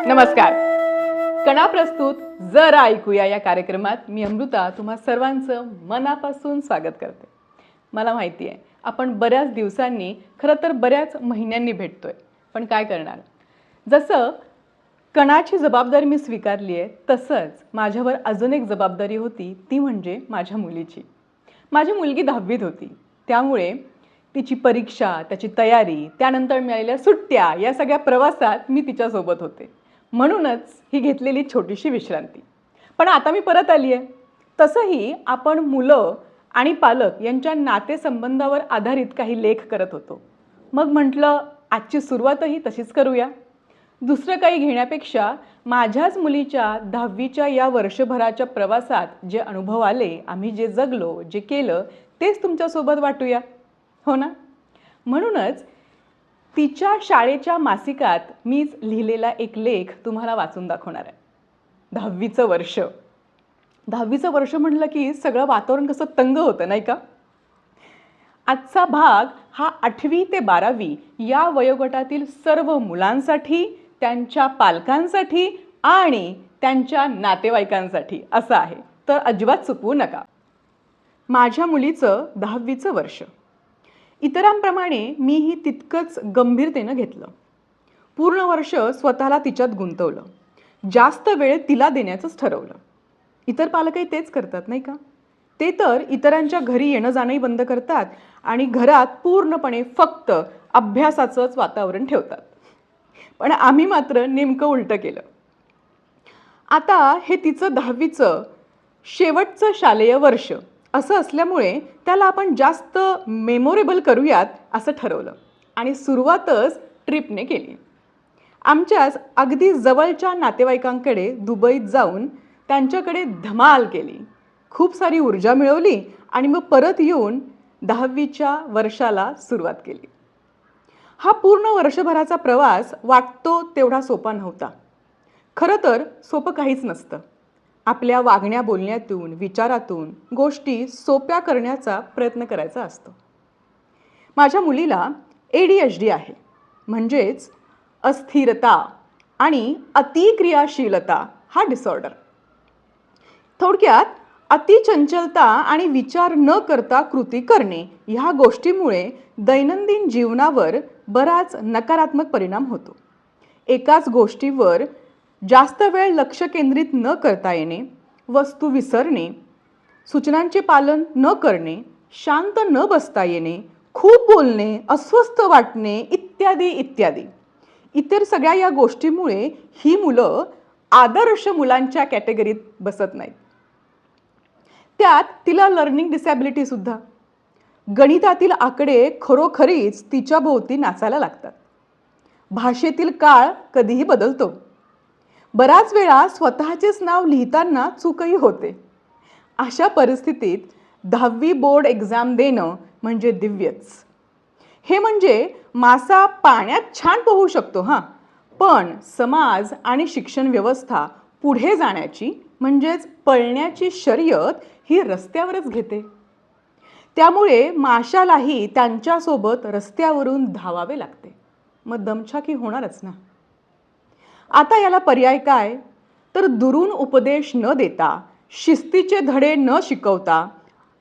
नमस्कार. कणा प्रस्तुत जरा ऐकूया या कार्यक्रमात मी अमृता तुम्हा सर्वांचं मनापासून स्वागत करते. मला माहिती आहे आपण बऱ्याच दिवसांनी खरं तर बऱ्याच महिन्यांनी भेटतोय, पण काय करणार. जसं कणाची जबाबदारी मी स्वीकारली आहे तसंच माझ्यावर अजून एक जबाबदारी होती, ती म्हणजे माझ्या मुलीची. माझी मुलगी 10वीत होती, त्यामुळे तिची परीक्षा, त्याची तयारी, त्यानंतर मिळालेल्या सुट्ट्या या सगळ्या प्रवासात मी तिच्यासोबत होते. म्हणूनच ही घेतलेली छोटीशी विश्रांती. पण आता मी परत आली आहे. तसंही आपण मुलं आणि पालक यांच्या नातेसंबंधावर आधारित काही लेख करत होतो. मग म्हटलं आजची सुरुवातही तशीच करूया. दुसरं काही घेण्यापेक्षा माझ्याच मुलीच्या 10वीच्या या वर्षभराच्या प्रवासात जे अनुभव आले, आम्ही जे जगलो, जे केलं तेच तुमच्यासोबत वाटूया, हो ना. म्हणूनच तिच्या शाळेच्या मासिकात मीच लिहिलेला एक लेख तुम्हाला वाचून दाखवणार आहे. 10वीचं वर्ष. 10वीचं वर्ष म्हटलं की सगळं वातावरण कसं तंग होतं, नाही का. आजचा भाग हा 8वी ते 12वी या वयोगटातील सर्व मुलांसाठी, त्यांच्या पालकांसाठी आणि त्यांच्या नातेवाईकांसाठी असा आहे, तर अजिबात चुकवू नका. माझ्या मुलीचं 10वीचं वर्ष. इतरांप्रमाणे मीही तितकंच गंभीरतेनं घेतलं. पूर्ण वर्ष स्वतःला तिच्यात गुंतवलं. जास्त वेळ तिला देण्याचंच ठरवलं. इतर पालकही तेच करतात, नाही का. ते तर इतरांच्या घरी येणं जाणंही बंद करतात आणि घरात पूर्णपणे फक्त अभ्यासाचंच वातावरण ठेवतात. पण आम्ही मात्र नेमकं उलटं केलं. आता हे तिचं 10वीचं शेवटचं शालेय वर्ष असं असल्यामुळे त्याला आपण जास्त मेमोरेबल करूयात असं ठरवलं आणि सुरुवातच ट्रिपने केली. आमच्याच अगदी जवळच्या नातेवाईकांकडे दुबईत जाऊन त्यांच्याकडे धमाल केली. खूप सारी ऊर्जा मिळवली आणि मग परत येऊन 10वीच्या वर्षाला सुरुवात केली. हा पूर्ण वर्षभराचा प्रवास वाटतो तेवढा सोपा नव्हता. खरं तर सोपं काहीच नसतं. आपल्या वागण्या बोलण्यातून, विचारातून गोष्टी सोप्या करण्याचा प्रयत्न करायचा असतो. माझ्या मुलीला ADHD आहे, म्हणजेच अस्थिरता आणि अतिक्रियाशीलता हा डिसऑर्डर. थोडक्यात अतिचंचलता आणि विचार न करता कृती करणे ह्या गोष्टीमुळे दैनंदिन जीवनावर बराच नकारात्मक परिणाम होतो. एकाच गोष्टीवर जास्त वेळ लक्ष केंद्रित न करता येणे, वस्तू विसरणे, सूचनांचे पालन न करणे, शांत न बसता येणे, खूप बोलणे, अस्वस्थ वाटणे इत्यादी इत्यादी. इतर सगळ्या या गोष्टीमुळे ही मुलं आदर्श मुलांच्या कॅटेगरीत बसत नाहीत. त्यात तिला लर्निंग डिसॅबिलिटी सुद्धा. गणितातील आकडे खरोखरीच तिच्या भोवती नाचायला लागतात. भाषेतील काळ कधीही बदलतो. बराच वेळा स्वतःचेच नाव लिहिताना चूकही होते. अशा परिस्थितीत 10वी बोर्ड एक्झाम देणं म्हणजे दिव्यच. हे म्हणजे मासा पाण्यात छान पोहू शकतो हां, पण समाज आणि शिक्षण व्यवस्था पुढे जाण्याची म्हणजेच पळण्याची शर्यत ही रस्त्यावरच घेते. त्यामुळे माशालाही त्यांच्यासोबत रस्त्यावरून धावावे लागते. मग दमछाकी होणारच ना. आता याला पर्याय काय, तर दुरून उपदेश न देता, शिस्तीचे धडे न शिकवता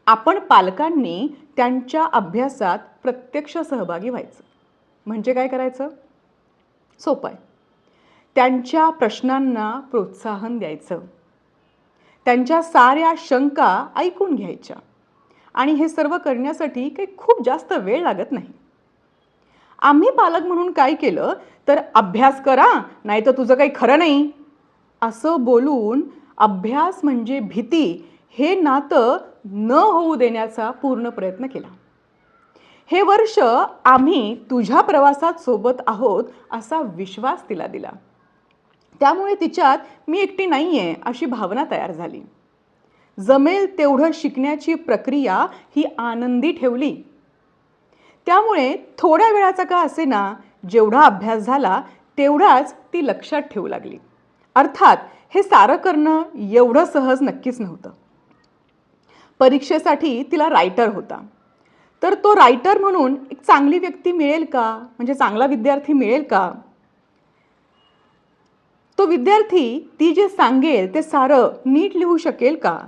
आपण पालकांनी त्यांच्या अभ्यासात प्रत्यक्ष सहभागी व्हायचं. म्हणजे काय करायचं? सोपं आहे. त्यांच्या प्रश्नांना प्रोत्साहन द्यायचं. त्यांच्या साऱ्या शंका ऐकून घ्यायच्या. आणि हे सर्व करण्यासाठी काही खूप जास्त वेळ लागत नाही. आम्ही पालक म्हणून काय केलं तर अभ्यास करा, नाही तर तुझं काही खरं नाही असं बोलून अभ्यास म्हणजे भीती हे नातं न होऊ देण्याचा पूर्ण प्रयत्न केला. हे वर्ष आम्ही तुझ्या प्रवासात सोबत आहोत असा विश्वास तिला दिला. त्यामुळे तिच्यात मी एकटी नाहीये अशी भावना तयार झाली. जमेल तेवढं शिकण्याची प्रक्रिया ही आनंदी ठेवली. त्यामुळे थोड्या वेळाचा का असेना जेवढा अभ्यास झाला तेवढाच ती लक्षात ठेवू लागली. अर्थात हे सारं करणं एवढं सहज नक्कीच नव्हतं. परीक्षेसाठी तिला रायटर होता. तर तो रायटर म्हणून एक चांगली व्यक्ती मिळेल का, म्हणजे चांगला विद्यार्थी मिळेल का, तो विद्यार्थी ती जे सांगेल ते सारं नीट लिहू शकेल का?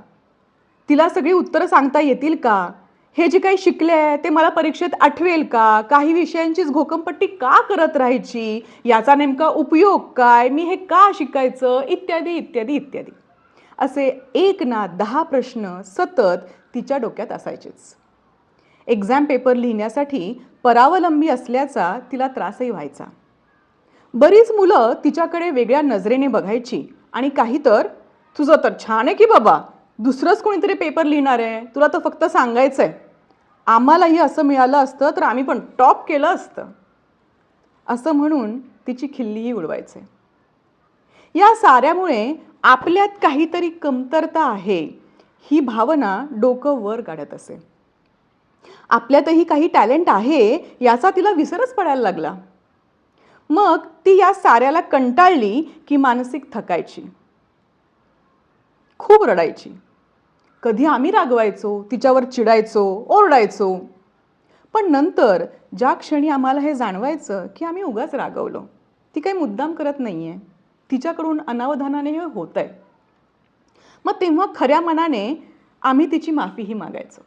तिला सगळी उत्तरं सांगता येतील का? हे जे काही शिकले आहे ते मला परीक्षेत आठवेल का? काही विषयांचीच घोकमपट्टी का करत राहायची? याचा नेमका उपयोग काय? मी हे का शिकायचं? इत्यादी, इत्यादी, इत्यादी. असे 1 ना 10 प्रश्न सतत तिच्या डोक्यात असायचेच. एक्झाम पेपर लिहिण्यासाठी परावलंबी असल्याचा तिला त्रासही व्हायचा. बरीच मुलं तिच्याकडे वेगळ्या नजरेने बघायची आणि काही तर, तुझं तर छान आहे की बाबा, दुसरंच कोणीतरी पेपर लिहिणार आहे, तुला तर फक्त सांगायचं आहे. आम्हालाही असं मिळालं असतं तर आम्ही पण टॉप केलं असतं, असं म्हणून तिची खिल्लीही उडवायचे. या साऱ्यामुळे आपल्यात काहीतरी कमतरता आहे ही भावना डोकं वर काढत असे. आपल्यातही काही टॅलेंट आहे याचा तिला विसरच पडायला लागला. मग ती या साऱ्याला कंटाळली की मानसिक थकायची, खूप रडायची. कधी आम्ही रागवायचो, तिच्यावर चिडायचो, ओरडायचो. पण नंतर ज्या क्षणी आम्हाला हे जाणवायचं की आम्ही उगाच रागवलो, ती काही मुद्दाम करत नाहीये, तिच्याकडून अनावधानाने हे होत आहे, मग तेव्हा खऱ्या मनाने आम्ही तिची माफीही मागायचो.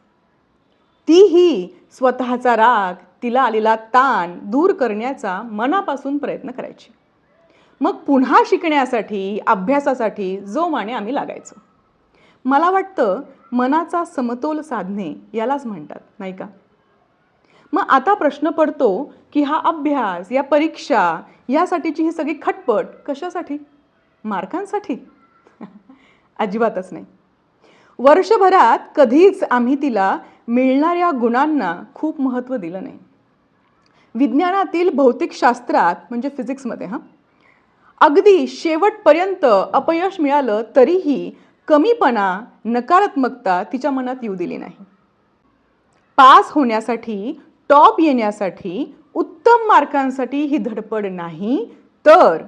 तीही स्वतःचा राग, तिला आलेला ताण दूर करण्याचा मनापासून प्रयत्न करायची. मग पुन्हा शिकण्यासाठी, अभ्यासासाठी जोमाने आम्ही लागायचो. मला वाटतं मनाचा समतोल साधणे यालाच म्हणतात, नाही का? मग आता प्रश्न पडतो की हा अभ्यास, या परीक्षा, यासाठीची ही सगळी खटपट कशासाठी? मार्कांसाठी? अजिबातच नाही. वर्षभरात कधीच आम्ही तिला मिळणाऱ्या गुणांना खूप महत्त्व दिलं नाही. विज्ञानातील भौतिकशास्त्रात म्हणजे फिजिक्समध्ये अगदी शेवटपर्यंत अपयश मिळालं तरीही कमीपणा, नकारात्मकता तिच्या मनात येऊ दिली नाही. पास होण्यासाठी, टॉप येण्यासाठी, उत्तम मार्कांसाठी ही धडपड नाही, तर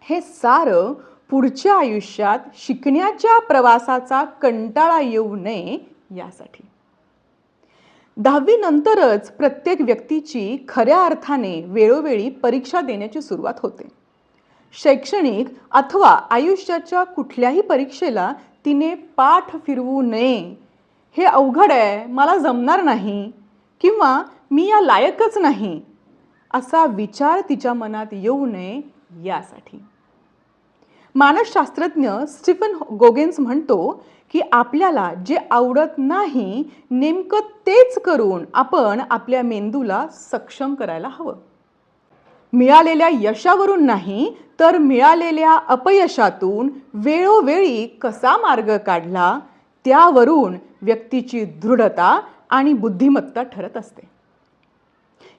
हे सारं पुढच्या आयुष्यात शिकण्याच्या प्रवासाचा कंटाळा येऊ नये यासाठी. 10वी नंतरच प्रत्येक व्यक्तीची खऱ्या अर्थाने वेळोवेळी परीक्षा देण्याची सुरुवात होते. शैक्षणिक अथवा आयुष्याच्या कुठल्याही परीक्षेला तिने पाठ फिरवू नये, हे अवघड आहे, मला जमणार नाही, किंवा मी या लायकच नाही, असा विचार तिच्या मनात येऊ नये यासाठी. मानसशास्त्रज्ञ स्टीफन गोगेन्स म्हणतो की आपल्याला जे आवडत नाही नेमकं तेच करून आपण आपल्या मेंदूला सक्षम करायला हवं. मिळालेल्या यशावरून नाही, तर मिळालेल्या अपयशातून वेळोवेळी कसा मार्ग काढला त्यावरून व्यक्तीची दृढता आणि बुद्धिमत्ता ठरत असते.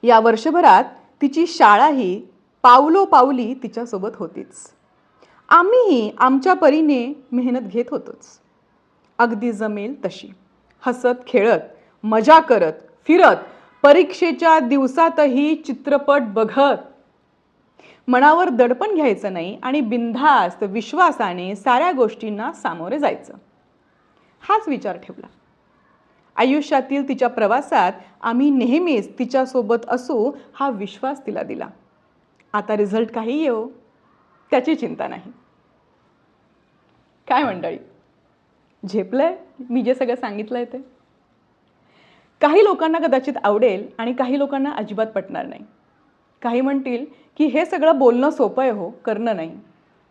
या वर्षभरात तिची शाळाही पावलोपावली तिच्यासोबत होतीच. आम्हीही आमच्या परीने मेहनत घेत होतोच, अगदी जमेल तशी, हसत खेळत, मजा करत, फिरत, परीक्षेच्या दिवसातही चित्रपट बघत. मनावर दडपण घ्यायचं नाही आणि बिनधास्त विश्वासाने साऱ्या गोष्टींना सामोरे जायचं, हाच विचार ठेवला. आयुष्यातील तिच्या प्रवासात आम्ही नेहमीच तिच्यासोबत असू हा विश्वास तिला दिला. आता रिझल्ट काही येवो त्याची चिंता नाही. काय मंडळी, झेपलंय मी जे सगळं सांगितलंय ते? काही लोकांना कदाचित आवडेल आणि काही लोकांना अजिबात पटणार नाही. काही म्हणतील की हे सगळं बोलणं सोपं आहे हो, करणं नाही.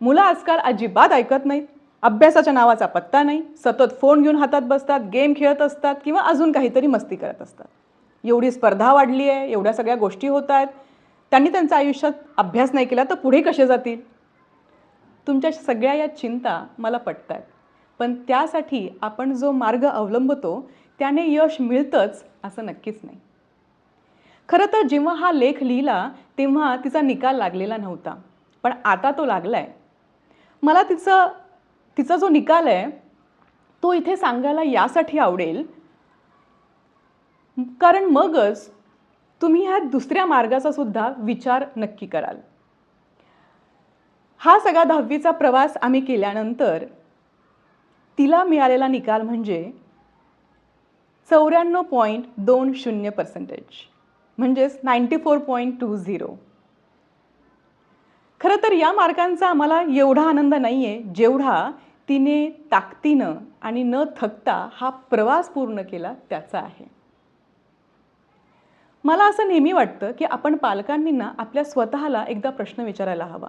मुलं आजकाल अजिबात ऐकत नाहीत, अभ्यासाच्या नावाचा पत्ता नाही, सतत फोन घेऊन हातात बसतात, गेम खेळत असतात किंवा अजून काहीतरी मस्ती करत असतात. एवढी स्पर्धा वाढली आहे, एवढ्या सगळ्या गोष्टी होत आहेत, त्यांनी त्यांच्या आयुष्यात अभ्यास नाही केला तर पुढे कसे जातील? तुमच्या सगळ्या या चिंता मला पटतात, पण त्यासाठी आपण जो मार्ग अवलंबतो त्याने यश मिळतंच असं नक्कीच नाही. खरं तर जेव्हा हा लेख लिहिला तेव्हा तिचा निकाल लागलेला नव्हता, पण आता तो लागलाय. मला तिचा जो निकाल आहे तो इथे सांगायला यासाठी आवडेल कारण मगच तुम्ही ह्या दुसऱ्या मार्गाचा सुद्धा विचार नक्की कराल. हा सगळा 10वीचा प्रवास आम्ही केल्यानंतर तिला मिळालेला निकाल म्हणजे 94.20%, म्हणजेच 94.20. खरं तर या मार्कांचा आम्हाला एवढा आनंद नाही आहे जेवढा तिने ताकदीनं आणि न थकता हा प्रवास पूर्ण केला त्याचा आहे. मला असं नेहमी वाटतं की आपण पालकांनी ना आपल्या स्वतःला एकदा प्रश्न विचारायला हवा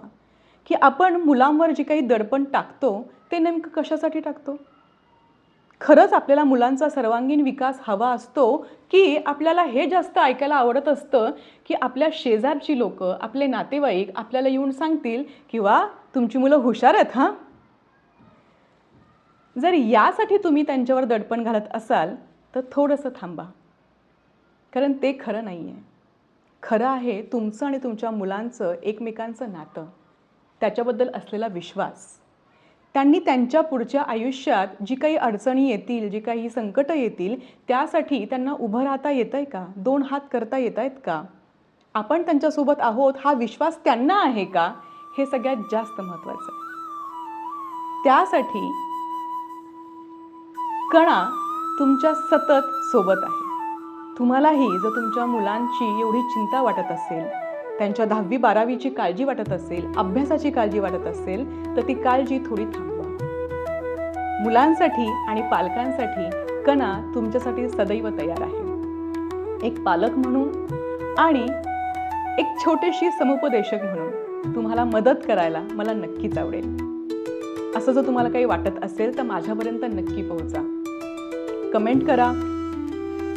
की आपण मुलांवर जे काही दडपण टाकतो ते नेमकं कशासाठी टाकतो. खरंच आपल्याला मुलांचा सर्वांगीण विकास हवा असतो की आपल्याला हे जास्त ऐकायला आवडत असतं की आपल्या शेजारची लोकं, आपले नातेवाईक आपल्याला येऊन सांगतील की वा तुमची मुलं हुशार आहेत हां. जर यासाठी तुम्ही त्यांच्यावर दडपण घालत असाल तर थोडंसं थांबा, कारण ते खरं नाही आहे. खरं आहे तुमचं आणि तुमच्या मुलांचं एकमेकांचं नातं, त्याच्याबद्दल असलेला विश्वास. त्यांनी त्यांच्या पुढच्या आयुष्यात जी काही अडचणी येतील, जी काही संकटं येतील, त्यासाठी त्यांना उभं राहता येतंय का? 2 हात करता येत आहेत का? आपण त्यांच्यासोबत आहोत हा विश्वास त्यांना आहे का? हे सगळ्यात जास्त महत्त्वाचं आहे. त्यासाठी कणा तुमच्या सतत सोबत आहे. तुम्हालाही जर तुमच्या मुलांची एवढी चिंता वाटत असेल, त्यांच्या 10वी-12वीची काळजी वाटत असेल, अभ्यासाची काळजी वाटत असेल, तर ती काळजी थोडी थांबवा. मुलांसाठी आणि पालकांसाठी कणा तुमच्यासाठी सदैव तयार आहे. एक पालक म्हणून आणि एक छोटीशी समुपदेशक म्हणून तुम्हाला मदत करायला मला नक्कीच आवडेल. असं जर तुम्हाला काही वाटत असेल तर माझ्यापर्यंत नक्की पोहोचा. कमेंट करा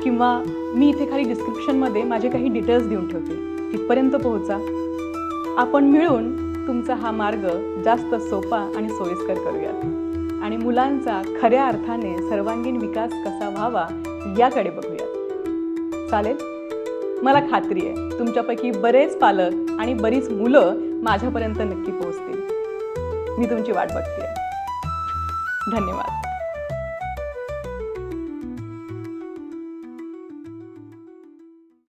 किंवा मी इथे खाली डिस्क्रिप्शनमध्ये माझे काही डिटेल्स देऊन ठेवते, तिथपर्यंत पोहोचा. आपण मिळून तुमचा हा मार्ग जास्त सोपा आणि सोयीस्कर करूयात आणि मुलांचा खऱ्या अर्थाने सर्वांगीण विकास कसा व्हावा याकडे बघूयात. चालेल? मला खात्री आहे तुमच्यापैकी बरेच पालक आणि बरीच मुलं माझ्यापर्यंत नक्की पोहोचतील. मी तुमची वाट बघते. धन्यवाद.